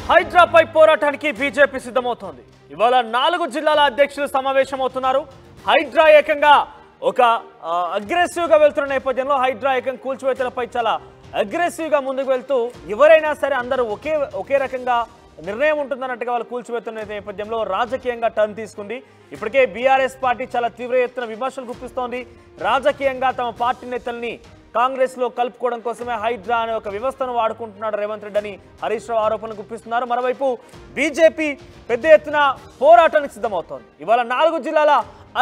హైడ్రాపై పోరాటానికి బీజేపీ సిద్ధమవుతోంది. ఇవాళ 4 జిల్లాల అధ్యక్షులు సమావేశమవుతున్నారు. హైడ్రా ఏకంగా ఒక అగ్రెసివ్ గా వెళ్తున్న నేపథ్యంలో హైడ్రా ఏకం కూల్చివేతలపై చాలా అగ్రెసివ్ గా ముందుకు వెళ్తూ ఎవరైనా సరే అందరూ ఒకే రకంగా నిర్ణయం ఉంటుందన్నట్టుగా వాళ్ళు కూల్చివేతున్న నేపథ్యంలో రాజకీయంగా టర్న్ తీసుకుంది. ఇప్పటికే బీఆర్ఎస్ పార్టీ చాలా తీవ్ర ఎత్తున విమర్శలు గుప్పిస్తోంది. రాజకీయంగా తమ పార్టీ నేతల్ని కాంగ్రెస్ లో కలుపుకోవడం కోసమే హైడ్రా అనే ఒక వ్యవస్థను వాడుకుంటున్నాడు రేవంత్ రెడ్డి అని హరీష్ రావు ఆరోపణలు గుప్పిస్తున్నారు. మరోవైపు బీజేపీ పెద్ద ఎత్తున పోరాటానికి సిద్ధమవుతోంది. ఇవాళ 4 జిల్లాల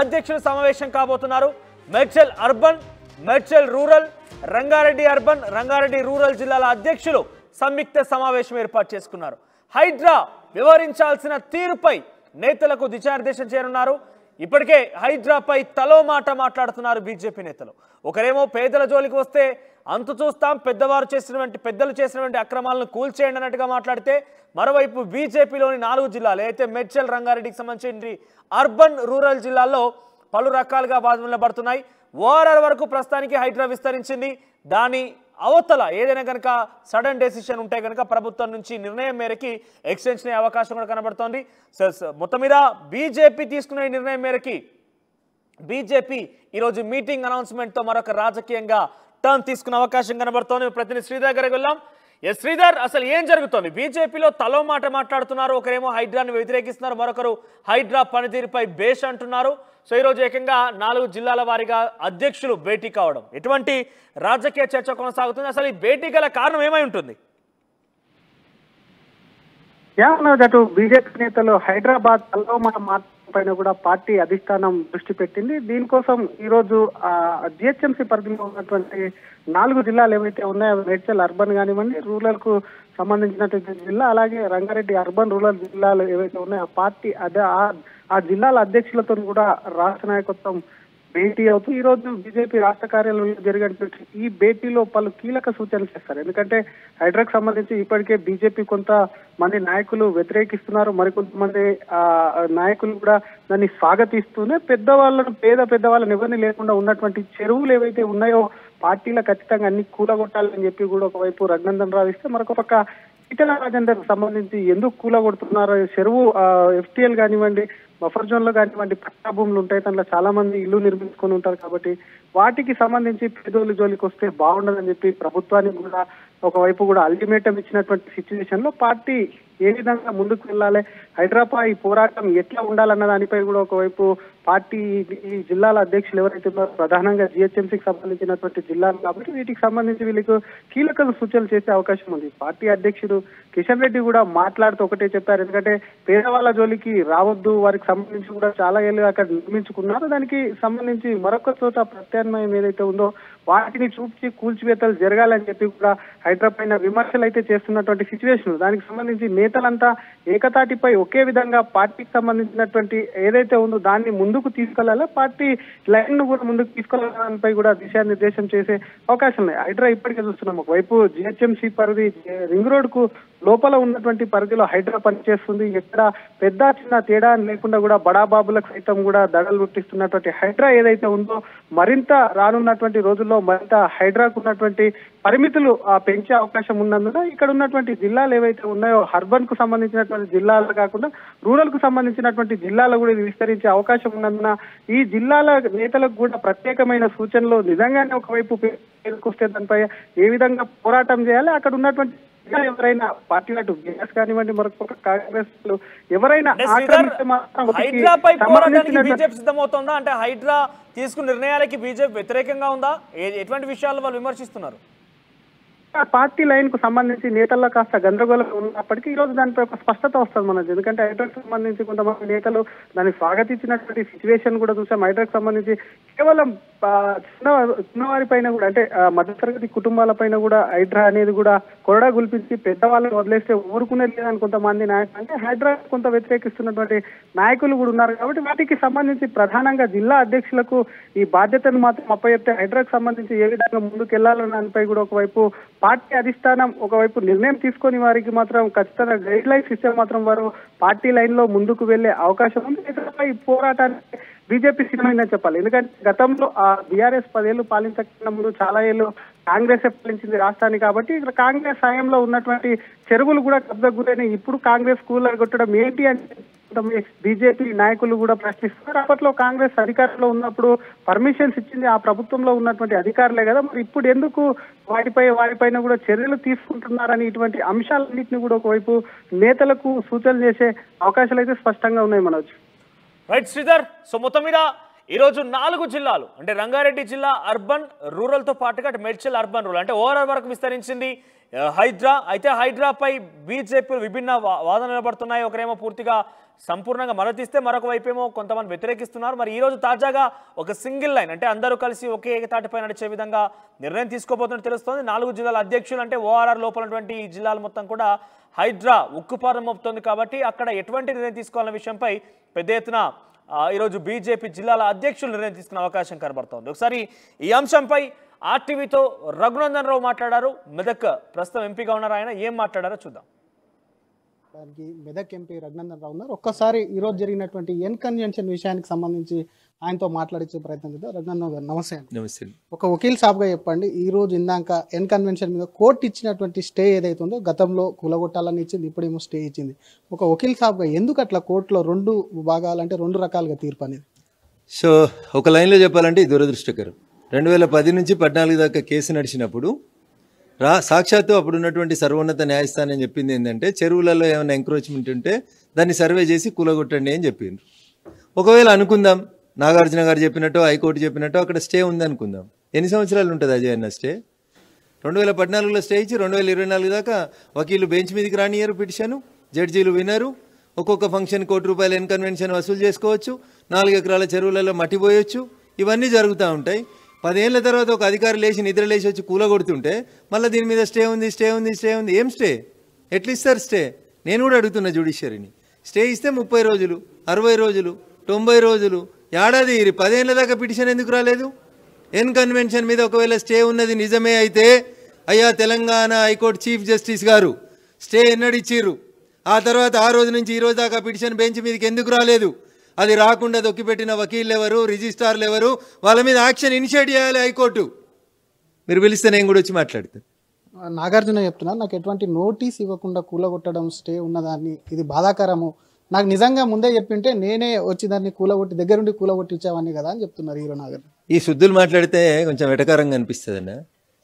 అధ్యక్షులు సమావేశం కాబోతున్నారు. Medchal urban, Medchal rural, Rangareddy urban, Rangareddy rural జిల్లాల అధ్యక్షులు సంయుక్త సమావేశం ఏర్పాటు చేసుకున్నారు. హైడ్రా వ్యవహరించాల్సిన తీరుపై నేతలకు దిశానిర్దేశం చేయనున్నారు. ఇప్పటికే హైడ్రాపై తలో మాట మాట్లాడుతున్నారు బీజేపీ నేతలు. ఒకరేమో పేదల జోలికి వస్తే అంతు చూస్తాం, పెద్దలు చేసినటువంటి అక్రమాలను కూల్చేయండి అన్నట్టుగా మాట్లాడితే, మరోవైపు బీజేపీలోని 4 జిల్లాలు అయితే మేడ్చల్, రంగారెడ్డికి సంబంధించి అర్బన్, రూరల్ జిల్లాల్లో పలు రకాలుగా బాధలు పడుతున్నాయి. ఓఆర్ఆర్ వరకు ప్రస్తుతానికి హైడ్రా విస్తరించింది. దాని అవతల ఏదైనా కనుక సడన్ డెసిషన్ ఉంటే కనుక ప్రభుత్వం నుంచి నిర్ణయం మేరకి ఎక్స్టెన్షన్ అయ్యే అవకాశం కూడా కనబడుతోంది. మొత్తం మీద బీజేపీ తీసుకునే నిర్ణయం మేరకి బీజేపీ ఈరోజు మీటింగ్ అనౌన్స్మెంట్తో మరొక రాజకీయంగా టర్న్ తీసుకునే అవకాశం కనబడుతోంది. ప్రతినిధి శ్రీధర్ దగ్గరికి వెళ్దాం. శ్రీధర్, అసలు ఏం జరుగుతోంది? బీజేపీలో తలో మాట మాట్లాడుతున్నారు. ఒకరేమో హైడ్రాని వ్యతిరేకిస్తున్నారు, మరొకరు హైడ్రా పనితీరుపై బేష్ అంటున్నారు. సో ఈరోజు ఏకంగా 4 జిల్లాల వారీగా అధ్యక్షులు భేటీ కావడం, ఎటువంటి రాజకీయ చర్చ కొనసాగుతుంది? అసలు ఈ భేటీ గల కారణం ఏమై ఉంటుంది? అటు బీజేపీ నేతలు హైదరాబాద్ తలో మాట పైన కూడా పార్టీ అధిష్టానం దృష్టి పెట్టింది. దీనికోసం ఈ రోజు జిహెచ్ఎంసీ పరిధిలో ఉన్నటువంటి 4 జిల్లాలు ఏవైతే ఉన్నాయో, మేడ్చల్ అర్బన్ కానివ్వండి, రూరల్ కు సంబంధించినటువంటి జిల్లా, అలాగే రంగారెడ్డి అర్బన్ రూరల్ జిల్లాలు ఏవైతే ఉన్నాయో పార్టీ ఆ జిల్లాల అధ్యక్షులతో కూడా రాష్ట్ర నాయకత్వం భేటీ అవుతూ ఈ రోజు బీజేపీ రాష్ట్ర కార్యాలయంలో జరిగినటువంటి ఈ భేటీలో పలు కీలక సూచనలు చేస్తారు. ఎందుకంటే హైడ్రాకు సంబంధించి ఇప్పటికే బీజేపీ కొంతమంది నాయకులు వ్యతిరేకిస్తున్నారు, మరికొంతమంది నాయకులు కూడా దాన్ని స్వాగతిస్తూనే పేద పెద్దవాళ్ళని ఎవరిని లేకుండా ఉన్నటువంటి చెరువులు ఏవైతే ఉన్నాయో పార్టీలో ఖచ్చితంగా అన్ని కూలగొట్టాలని చెప్పి కూడా ఒకవైపు రఘునందన్ రావు ఇస్తే, మరొక పక్క ఈటెల రాజేందర్ సంబంధించి ఎందుకు కూలగొడుతున్నారు, చెరువు ఎఫ్టీఎల్ కానివ్వండి, బఫర్ జోన్ లో కానివ్వండి పట్టా భూములు ఉంటాయి, దాంట్లో చాలా మంది ఇల్లు నిర్మించుకొని ఉంటారు కాబట్టి వాటికి సంబంధించి పేదోళ్ళ జోలికి వస్తే బాగుండదని చెప్పి ప్రభుత్వానికి కూడా ఒకవైపు కూడా అల్టిమేటం ఇచ్చినటువంటి సిచ్యువేషన్ లో పార్టీ ఏ విధంగా ముందుకు వెళ్ళాలి, హైదరాబాద్ ఈ పోరాటం ఎట్లా ఉండాలన్న దానిపై కూడా ఒకవైపు పార్టీ ఈ జిల్లాల అధ్యక్షులు ఎవరైతే ఉన్నారో ప్రధానంగా జిహెచ్ఎంసీకి సంబంధించినటువంటి జిల్లాలు కాబట్టి వీటికి సంబంధించి వీళ్ళకు కీలక సూచనలు చేసే అవకాశం ఉంది. పార్టీ అధ్యక్షుడు కిషన్ రెడ్డి కూడా మాట్లాడుతూ ఒకటే చెప్పారు. ఎందుకంటే పేదవాళ్ళ జోలికి రావద్దు, వారికి సంబంధించి కూడా చాలా ఏళ్ళు అక్కడ నిర్మించుకున్నారు, దానికి సంబంధించి మరొక చోట ప్రత్యామ్నాయం ఏదైతే ఉందో వాటిని చూపించి కూల్చివేతలు జరగాలని చెప్పి కూడా హైదరాబాద్ పైన విమర్శలు అయితే చేస్తున్నటువంటి సిచ్యువేషన్. దానికి సంబంధించి నేతలంతా ఏకతాటిపై ఒకే విధంగా పార్టీకి సంబంధించినటువంటి ఏదైతే ఉందో దాన్ని ముందుకు తీసుకెళ్లాలో, పార్టీ లైన్ ను కూడా ముందుకు తీసుకెళ్లాలపై కూడా దిశానిర్దేశం చేసే అవకాశం ఉన్నాయి. హైడ్రా ఇప్పటికే చూస్తున్నాం, ఒకవైపు జిహెచ్ఎంసీ పరిధి రింగ్ రోడ్ కు లోపల ఉన్నటువంటి పరిధిలో హైడ్రా పనిచేస్తుంది. ఎక్కడ పెద్ద చిన్న తేడా లేకుండా కూడా బడాబాబులకు సైతం కూడా దడలు పుట్టిస్తున్నటువంటి హైడ్రా ఏదైతే ఉందో మరింత రానున్నటువంటి రోజుల్లో మరింత హైడ్రాకు ఉన్నటువంటి పరిమితులు పెంచే అవకాశం ఉన్నందున ఇక్కడ ఉన్నటువంటి జిల్లాలు ఏవైతే ఉన్నాయో అర్బన్ కు సంబంధించినటువంటి జిల్లాలు కాకుండా రూరల్ కు సంబంధించినటువంటి జిల్లాలు కూడా విస్తరించే అవకాశం ఉన్నందున ఈ జిల్లాల నేతలకు కూడా ప్రత్యేకమైన సూచనలు నిజంగానే ఒకవైపు పేరుకొస్తే దానిపై ఏ విధంగా పోరాటం చేయాలి, అక్కడ ఉన్నటువంటి ఎవరైనా పార్టీ అటు బీఆర్ఎస్ కానివ్వండి మరొక కాంగ్రెస్ ఎవరైనా హైడ్రాపై పోరాటానికి బీజేపీ సిద్ధమవుతుందా? అంటే హైడ్రా తీసుకున్న నిర్ణయాలకి బీజేపీ వ్యతిరేకంగా ఉందా? ఎటువంటి విషయాలు వాళ్ళు విమర్శిస్తున్నారు? పార్టీ లైన్ కు సంబంధించి నేతల్లో కాస్త గందరగోళం ఉన్నప్పటికీ ఈ రోజు దానిపై ఒక స్పష్టత వస్తుంది మనది. ఎందుకంటే హైడ్రాకు సంబంధించి కొంతమంది నేతలు దాన్ని స్వాగతించినటువంటి సిచ్యువేషన్ కూడా చూసాం. హైడ్రాకు సంబంధించి కేవలం చిన్నవారి పైన కూడా అంటే మధ్యతరగతి కుటుంబాల పైన కూడా హైడ్రా అనేది కూడా కొరడా గుల్పించి పెద్దవాళ్ళని వదిలేస్తే ఊరుకునేది లేదని కొంతమంది నాయకులు అంటే హైడ్రా కొంత వ్యతిరేకిస్తున్నటువంటి నాయకులు కూడా ఉన్నారు. కాబట్టి వాటికి సంబంధించి ప్రధానంగా జిల్లా అధ్యక్షులకు ఈ బాధ్యతను మాత్రం అప్పచెప్తే హైడ్రాకు సంబంధించి ఏ విధంగా ముందుకు వెళ్లాలన్న దానిపై కూడా ఒకవైపు పార్టీ అధిష్టానం ఒకవైపు నిర్ణయం తీసుకొని వారికి మాత్రం ఖచ్చితంగా గైడ్ లైన్స్ ఇస్తే మాత్రం వారు పార్టీ లైన్ లో ముందుకు వెళ్లే అవకాశం ఉంది. ఈ పోరాటానికి బీజేపీ సిద్ధమైందని చెప్పాలి. ఎందుకంటే గతంలో బీఆర్ఎస్ 10 ఏళ్లు పాలించకుండా ముందు చాలా ఏళ్ళు కాంగ్రెస్ పాలించింది రాష్ట్రాన్ని కాబట్టి ఇక్కడ కాంగ్రెస్ హయాంలో ఉన్నటువంటి చెరువులు కూడా కబ్జాకు గురైనాయి. ఇప్పుడు కాంగ్రెస్ కూలర్ కొట్టడం ఏంటి అంటే బీజేపీ నాయకులు కూడా ప్రశ్నిస్తున్నారు. అప్పట్లో కాంగ్రెస్ అధికారంలో ఉన్నప్పుడు పర్మిషన్స్ ఇచ్చింది ఆ ప్రభుత్వంలో ఉన్నటువంటి అధికారులే కదా, మరి ఇప్పుడు ఎందుకు వాటిపైన కూడా చర్యలు తీసుకుంటున్నారని ఇటువంటి అంశాలన్నింటినీ కూడా ఒకవైపు నేతలకు సూచనలు చేసే అవకాశాలు అయితే స్పష్టంగా ఉన్నాయి మనోజ్. రైట్ శ్రీధర్, సో మొత్తం మీద ఈరోజు 4 జిల్లాలు అంటే రంగారెడ్డి జిల్లా అర్బన్ రూరల్తో పాటుగా మేడ్చల్ అర్బన్ రూరల్ అంటే ఓవరాల్ వరకు విస్తరించింది హైడ్రా. అయితే హైడ్రాపై బీజేపీ విభిన్న వాదనలు నిలబడుతున్నాయి. ఒకరేమో పూర్తిగా సంపూర్ణంగా మద్దతిస్తే మరొక వైపేమో కొంతమంది వ్యతిరేకిస్తున్నారు. మరి ఈ రోజు తాజాగా ఒక సింగిల్ లైన్ అంటే అందరూ కలిసి ఒకే ఏకతాటిపై నడిచే విధంగా నిర్ణయం తీసుకోబోతున్నట్టు తెలుస్తోంది. 4 జిల్లాల అధ్యక్షులు అంటే ఓఆర్ఆర్ లోపల ఉన్నటువంటి ఈ జిల్లాలు మొత్తం కూడా హైడ్రా ఉక్కుపాదం మోపుతోంది కాబట్టి అక్కడ ఎటువంటి నిర్ణయం తీసుకోవాలన్న విషయంపై పెద్ద ఎత్తున ఈరోజు బీజేపీ జిల్లాల అధ్యక్షులు నిర్ణయం తీసుకునే అవకాశం కనబడుతోంది. ఒకసారి ఈ అంశంపై ఆర్టీవీతో రఘునందన్ రావు మాట్లాడారు. మెదక్ ప్రస్తుతం ఎంపీగా ఉన్నారు. ఆయన ఏం మాట్లాడారో చూద్దాం. మెదక్ ఎంపీ రఘునందన్ రావు ఉన్నారు. ఒక్కసారి ఈరోజు జరిగినటువంటి ఎన్ కన్వెన్షన్ విషయానికి సంబంధించి ఆయనతో మాట్లాడించే ప్రయత్నం చేద్దాం. రఘునందన్ గారు నమస్తే. నమస్తే. ఒక వకీల్ సాబ్గా చెప్పండి, ఈ రోజు ఇందాక ఎన్ కన్వెన్షన్ మీద కోర్టు ఇచ్చినటువంటి స్టే ఏదైతే ఉందో గతంలో కూలగొట్టాలని ఇచ్చింది, ఇప్పుడేమో స్టే ఇచ్చింది. ఒక వకీల్ సాబ్గా ఎందుకు అట్లా కోర్టులో 2 భాగాలంటే 2 రకాలుగా తీర్పు అనేది? సో ఒక లైన్లో చెప్పాలంటే ఇది దురదృష్టకరం. 2010 నుంచి 14 దాకా కేసు నడిచినప్పుడు సాక్షాత్తు అప్పుడున్నటువంటి సర్వోన్నత న్యాయస్థానం చెప్పింది ఏంటంటే చెరువులలో ఏమైనా ఎంక్రోచ్మెంట్ ఉంటే దాన్ని సర్వే చేసి కూలగొట్టండి అని చెప్పిండ్రు. ఒకవేళ అనుకుందాం నాగార్జున గారు చెప్పినట్టు హైకోర్టు చెప్పినట్టు అక్కడ స్టే ఉంది అనుకుందాం. ఎన్ని సంవత్సరాలు ఉంటుంది అజయ్ అన్న స్టే? 2014లో స్టే ఇచ్చి 2024 దాకా వకీలు బెంచ్ మీదకి రానియరు పిటిషను, జడ్జీలు వినరు. ఒక్కొక్క ఫంక్షన్ ₹1 ఎన్ కన్వెన్షన్ వసూలు చేసుకోవచ్చు, 4 ఎకరాల చెరువులలో మట్టి పోయొచ్చు. ఇవన్నీ జరుగుతూ ఉంటాయి. 10 ఏళ్ల తర్వాత ఒక అధికారి లేచి నిద్ర లేచి వచ్చి కూలగొడుతుంటే మళ్ళీ దీని మీద స్టే ఉంది. ఏం స్టే? ఎట్లా ఇస్తారు స్టే? నేను కూడా అడుగుతున్నా జ్యుడిషియరీని. స్టే ఇస్తే 30 రోజులు, 60 రోజులు, 90 రోజులు, ఏడాది 10 ఏళ్ల దాకా పిటిషన్ ఎందుకు రాలేదు? ఎన్ కన్వెన్షన్ మీద ఒకవేళ స్టే ఉన్నది నిజమే అయితే అయ్యా తెలంగాణ హైకోర్టు చీఫ్ జస్టిస్ గారు స్టే ఎన్నడు ఇచ్చిర్రు? ఆ తర్వాత ఆ రోజు నుంచి ఈ రోజు దాకా పిటిషన్ బెంచ్ మీదకి ఎందుకు రాలేదు? అది రాకుండా దొక్కిపెట్టిన వకీళ్ళు ఎవరు, రిజిస్ట్రార్లు ఎవరు? వాళ్ళ మీద యాక్షన్ ఇనిషియేట్ చేయాలి హైకోర్టు. మీరు పిలిస్తే నేను కూడా వచ్చి మాట్లాడతాను. నాగార్జున చెప్తున్నారు, నాకు ఎటువంటి నోటీస్ ఇవ్వకుండా కూలగొట్టడం స్టే ఉన్నదాన్ని ఇది బాధాకరము, నాకు నిజంగా ముందే చెప్పింటే నేనే వచ్చి దాన్ని కూలగొట్టి దగ్గరుండి కూలగొట్టించావని కదా అని చెప్తున్నారు హీరో నాగార్జున. ఈ శుద్ధులు మాట్లాడితే కొంచెం వెటకారంగా అనిపిస్తుంది అన్న.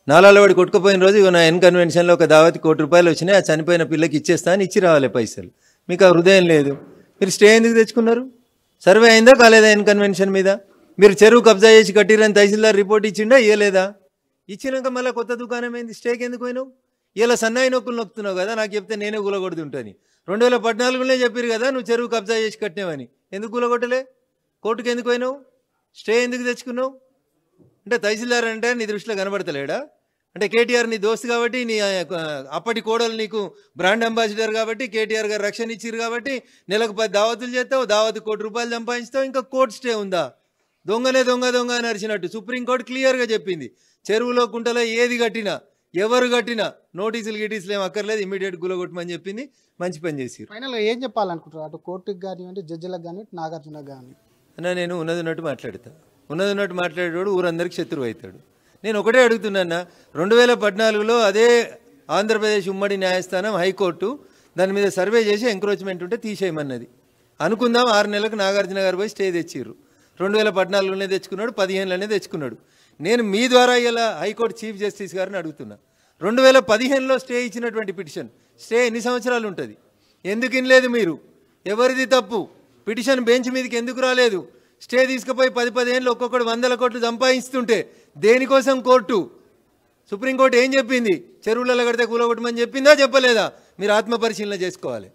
నాలాలో వాడు కొట్టుకుపోయిన రోజు నా ఎన్ కన్వెన్షన్లో ఒక దావతి ₹1 వచ్చినాయి, ఆ చనిపోయిన పిల్లకి ఇచ్చేస్తా అని ఇచ్చి రావాలి పైసలు. మీకు ఆ హృదయం లేదు. మీరు స్టే ఎందుకు తెచ్చుకున్నారు? సర్వే అయిందా కాలేదా ఎన్ కన్వెన్షన్ మీద? మీరు చెరువు కబ్జా చేసి కట్టిరని తహసీల్దార్ రిపోర్ట్ ఇచ్చిండా ఇవ్వలేదా? ఇచ్చినాక మళ్ళీ కొత్త దుకాణం అయింది, స్టేకి ఎందుకు పోయినావు? ఇలా సన్నాయి నొక్కులు నొక్కుతున్నావు కదా, నాకు చెప్తే నేనే కూలగొడుతుంటాను. 2014లోనే చెప్పారు కదా నువ్వు చెరువు కబ్జా చేసి కట్టినావని. ఎందుకు కూలగొట్టలే? కోర్టుకు ఎందుకు పోయినావు? స్టే ఎందుకు తెచ్చుకున్నావు? అంటే తహసీల్దార్ అంటే నీ దృష్టిలో కనబడతలేడా? అంటే కేటీఆర్ నీ దోస్తు కాబట్టి, నీ అప్పటి కోడలు నీకు బ్రాండ్ అంబాసిడర్ కాబట్టి, కేటీఆర్ గారు రక్షణ ఇచ్చిరు కాబట్టి నెలకు 10 దావతులు చేస్తావు, దావతు ₹1 సంపాదిస్తావు, ఇంకా కోర్టు స్టే ఉందా? దొంగనే దొంగ అని అరిచినట్టు సుప్రీంకోర్టు క్లియర్గా చెప్పింది. చెరువులో కుంటలో ఏది కట్టినా ఎవరు కట్టినా నోటీసులు గిటీసులు ఏం అక్కర్లేదు, ఇమీడియట్ గులగొట్టమని చెప్పింది. మంచి పని చేసి ఫైనల్గా ఏం చెప్పాలనుకుంటారు అటు కోర్టుకి కానివ్వండి, జడ్జిలకు కానీ, నాగార్జునకు కానీ? అన్నా నేను ఉన్నది ఉన్నట్టు మాట్లాడతా. ఉన్నది ఉన్నట్టు మాట్లాడేవాడు ఊరందరికి శత్రువు అవుతాడు. నేను ఒకటే అడుగుతున్నా, 2014లో అదే ఆంధ్రప్రదేశ్ ఉమ్మడి న్యాయస్థానం హైకోర్టు దాని మీద సర్వే చేసి ఎంక్రోచ్మెంట్ ఉంటే తీసేయమన్నది. అనుకుందాం 6 నెలలకు నాగార్జున గారు పోయి స్టే తెచ్చిర్రు. 2014లోనే తెచ్చుకున్నాడు, 15లోనే తెచ్చుకున్నాడు. నేను మీ ద్వారా ఇలా హైకోర్టు చీఫ్ జస్టిస్ గారిని అడుగుతున్నా, 2015లో స్టే ఇచ్చినటువంటి పిటిషన్ స్టే ఎన్ని సంవత్సరాలు ఉంటుంది? ఎందుకు ఇనలేదు మీరు? ఎవరిది తప్పు? పిటిషన్ బెంచ్ మీదకి ఎందుకు రాలేదు? స్టే తీసుకుపోయి 10 ఏళ్ళు ఒక్కొక్కడు 100 కోట్లు సంపాదిస్తుంటే దేనికోసం కోర్టు? సుప్రీంకోర్టు ఏం చెప్పింది? చెరువులలో కడితే కూలగొట్టమని చెప్పిందా చెప్పలేదా? మీరు ఆత్మపరిశీలన చేసుకోవాలి.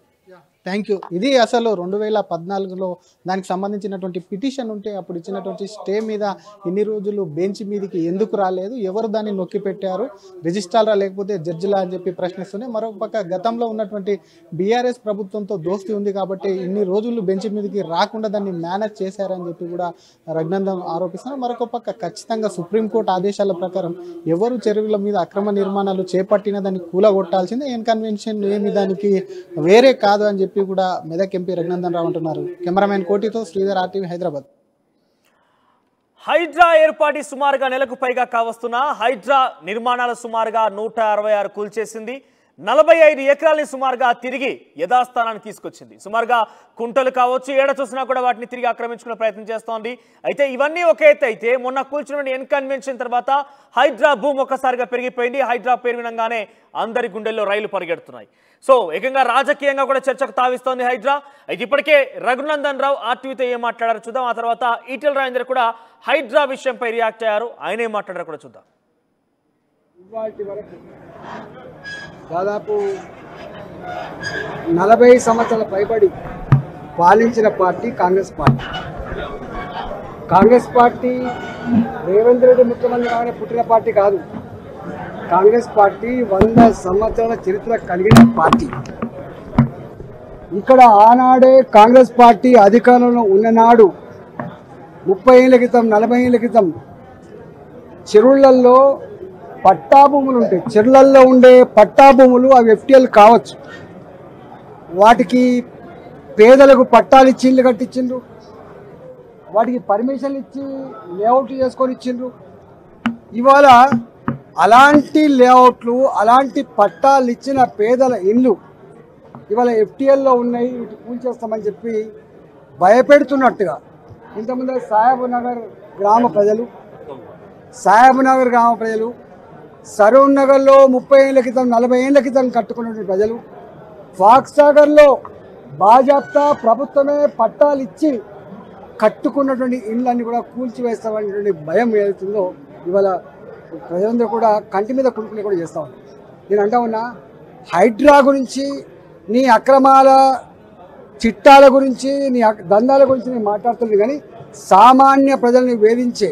Thank you. ఇది అసలు 2014లో దానికి సంబంధించినటువంటి పిటిషన్ ఉంటే అప్పుడు ఇచ్చినటువంటి స్టే మీద ఇన్ని రోజులు బెంచ్ మీదకి ఎందుకు రాలేదు, ఎవరు దాన్ని నొక్కి పెట్టారు, రిజిస్ట్రారా లేకపోతే జడ్జిలా అని చెప్పి ప్రశ్నిస్తున్నాయి. మరొక పక్క గతంలో ఉన్నటువంటి బీఆర్ఎస్ ప్రభుత్వంతో దోస్తీ ఉంది కాబట్టి ఇన్ని రోజులు బెంచ్ మీదకి రాకుండా దాన్ని మేనేజ్ చేశారని చెప్పి కూడా రఘునందన్ ఆరోపిస్తున్నారు. మరొక పక్క ఖచ్చితంగా సుప్రీంకోర్టు ఆదేశాల ప్రకారం ఎవరు చెరువుల మీద అక్రమ నిర్మాణాలు చేపట్టినా దాన్ని కూలగొట్టాల్సిందే, ఎన్ కన్వెన్షన్ ఏమి దానికి వేరే కాదు అని చెప్పి కూడా మెదక్ ఎంపీ రఘునందన్ రావు అంటున్నారు. కెమెరామెన్ కోటితో శ్రీధర్, RTV, హైదరాబాద్. హైడ్రా ఏర్పాటు సుమారుగా నెలకు పైగా కావస్తున్న హైడ్రా నిర్మాణాలు సుమారుగా 166 కూల్చేసింది. 45 ఎకరాలని సుమారుగా తిరిగి యథాస్థానాన్ని తీసుకొచ్చింది. సుమారుగా కుంటలు కావచ్చు, ఏడ చూసినా కూడా వాటిని తిరిగి ఆక్రమించుకునే ప్రయత్నం చేస్తోంది. అయితే ఇవన్నీ ఒక ఎత్తు అయితే మొన్న కూల్చిన ఎన్ కన్వెన్షన్ తర్వాత హైడ్రా భూమి ఒక్కసారిగా పెరిగిపోయింది. హైడ్రా పేరు వినంగానే అందరి గుండెల్లో రైలు పరిగెడుతున్నాయి. సో ఏకంగా రాజకీయంగా కూడా చర్చకు తావిస్తోంది హైడ్రా. అయితే ఇప్పటికే రఘునందన్ రావు ఆర్టీవీతో ఏం మాట్లాడారో చూద్దాం. ఆ తర్వాత ఈటెల రాజేందర్ కూడా హైడ్రా విషయంపై రియాక్ట్ అయ్యారు. ఆయన ఏం మాట్లాడారో కూడా చూద్దాం. దాదాపు 40 సంవత్సరాల పైబడి పాలించిన party Congress party. Congress party Revanth Reddy ముఖ్యమంత్రి కాగానే పుట్టిన పార్టీ కాదు. కాంగ్రెస్ పార్టీ 100 సంవత్సరాల చరిత్ర కలిగిన పార్టీ. ఇక్కడ ఆనాడే కాంగ్రెస్ పార్టీ అధికారంలో ఉన్ననాడు 30 ఏళ్ల క్రితం 40 ఏళ్ల క్రితం చెరువులలో పట్టాభూములు ఉంటాయి. చెరువులలో ఉండే పట్టాభూములు అవి ఎఫ్టీఎల్ కావచ్చు. వాటికి పేదలకు పట్టాలు ఇచ్చి ఇల్లు కట్టించిండ్రు. వాటికి పర్మిషన్లు ఇచ్చి లేఅవుట్లు చేసుకొని ఇచ్చిండ్రు. ఇవాళ అలాంటి లేఅవుట్లు, అలాంటి పట్టాలు ఇచ్చిన పేదల ఇల్లు ఇవాళ ఎఫ్టీఎల్లో ఉన్నాయి, వీటి కూల్చేస్తామని చెప్పి భయపెడుతున్నట్టుగా ఇంతకుముందు సాహెబ్ నగర్ గ్రామ ప్రజలు, సరూర్ నగర్లో 30 ఏళ్ల క్రితం 40 ఏళ్ల క్రితం కట్టుకున్నటువంటి ప్రజలు, ఫాక్స్ సాగర్లో బాజాప్తా ప్రభుత్వమే పట్టాలు ఇచ్చి కట్టుకున్నటువంటి ఇళ్ళన్నీ కూడా కూల్చివేస్తామనేటువంటి భయం ఏదైతుందో ఇవాళ ప్రజలందరూ కూడా కంటి మీద కుడుకునే కూడా చేస్తూ ఉన్నారు. నేను అంటా ఉన్నా, హైడ్రా గురించి, నీ అక్రమాల చిట్టాల గురించి, నీ దందాల గురించి నేను మాట్లాడుతుంది, కానీ సామాన్య ప్రజల్ని వేధించే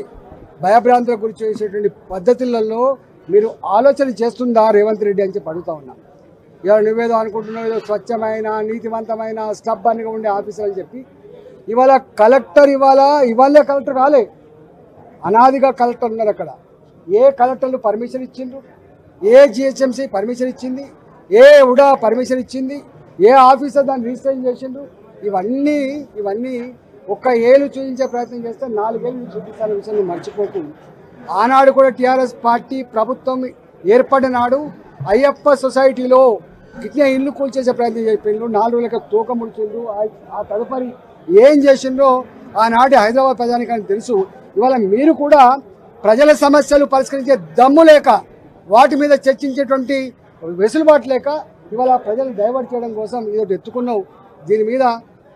భయభ్రాంతుల గురించి చేసేటువంటి పద్ధతులలో మీరు ఆలోచన చేస్తుందా రేవంత్ రెడ్డి అని చెప్పి అడుగుతా ఉన్నా. ఇవాళ నువ్వేదో అనుకుంటున్నావు, ఏదో స్వచ్ఛమైన నీతివంతమైన స్టబ్బన్గా ఉండే ఆఫీసర్ అని చెప్పి ఇవాళ కలెక్టర్ ఇవాళ కలెక్టర్ కాలే, అనాదిగా కలెక్టర్ ఉన్నారు. అక్కడ ఏ కలెక్టర్లు పర్మిషన్ ఇచ్చిండ్రు, ఏ జిహెచ్ఎంసీ పర్మిషన్ ఇచ్చింది, ఏ ఉడా పర్మిషన్ ఇచ్చింది, ఏ ఆఫీసర్ దాన్ని రిజిస్ట్రేషన్ చేసిండ్రు, ఇవన్నీ ఒక్క ఏళ్ళు చూపించే ప్రయత్నం చేస్తే 4 ఏళ్ళు చూపిస్తాన విషయాన్ని మర్చిపోకు. ఆనాడు కూడా టీఆర్ఎస్ పార్టీ ప్రభుత్వం ఏర్పడిన నాడు అయ్యప్ప సొసైటీలో ఇట్లా ఇల్లు కూల్చేసే ప్రయత్నం చేయిండ్రు. 4 రోజులకి తూక ముడిచిండ్రు. ఆ తదుపరి ఏం చేసిండ్రో ఆనాటి హైదరాబాద్ ప్రజానికానికి తెలుసు. ఇవాళ మీరు కూడా ప్రజల సమస్యలు పరిష్కరించే దమ్ము లేక, వాటి మీద చర్చించేటువంటి వెసులుబాటు లేక ఇవాళ ప్రజలు డైవర్ట్ చేయడం కోసం ఇదొకటి ఎత్తుకున్నావు. దీని మీద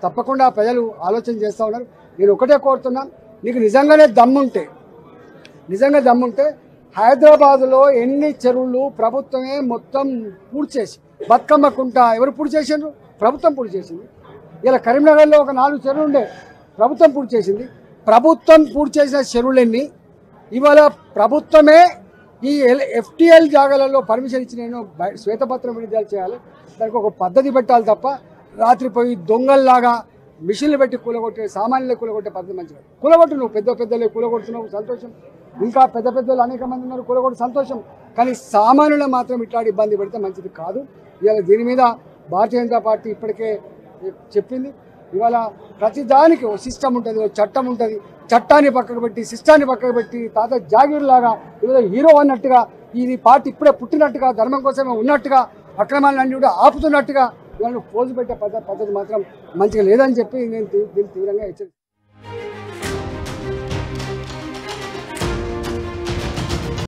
తప్పకుండా ప్రజలు ఆలోచన చేస్తూ ఉన్నారు. నేను ఒకటే కోరుతున్నా, నీకు నిజంగా దమ్ముంటే హైదరాబాద్లో ఎన్ని చెరువులు ప్రభుత్వమే మొత్తం పూర్తి చేసి, బతుకమ్మ కుంట ఎవరు పూర్తి చేసిండ్రు? ప్రభుత్వం పూర్తి చేసింది. ఇలా కరీంనగర్లో ఒక 4 చెరువులు ఉండే, ప్రభుత్వం పూర్తి చేసింది. ప్రభుత్వం పూర్తి చేసిన చెరువులన్నీ ఇవాళ ప్రభుత్వమే ఈ ఎఫ్టీఎల్ జాగాలలో పర్మిషన్ ఇచ్చి నేను శ్వేతపత్రం విడుదల చేయాలి. దానికి ఒక పద్ధతి పెట్టాలి తప్ప రాత్రి పోయి దొంగల్లాగా మిషన్లు పెట్టి కూలగొట్టే, సామాన్యులు కూలగొట్టే పద్ధతి మంచిగా. కూలగొట్టు, నువ్వు పెద్దలే కూలగొడుతున్నావు, సంతోషం. ఇంకా పెద్దలు అనేక మంది ఉన్నారు, కూలగొట్టు, సంతోషం. కానీ సామాన్యులు మాత్రం ఇట్లాంటి ఇబ్బంది పెడితే మంచిది కాదు. ఇవాళ దీని మీద భారతీయ జనతా పార్టీ ఇప్పటికే చెప్పింది. ఇవాళ ప్రతి దానికి ఓ సిస్టమ్ ఉంటుంది, ఓ చట్టం ఉంటుంది. చట్టాన్ని పక్కకు పెట్టి, సిస్టాన్ని పక్కకు పెట్టి, తాత జాగీర్ లాగా ఇవాళ హీరో అన్నట్టుగా, ఇది పార్టీ ఇప్పుడే పుట్టినట్టుగా, ధర్మం కోసమే ఉన్నట్టుగా, అక్రమాలన్నీ కూడా ఆపుతున్నట్టుగా ఇవాళ పోజు పెట్టే పద్ధతి మాత్రం మంచిగా లేదని చెప్పి నేను దీన్ని తీవ్రంగా హెచ్చరిస్తాను.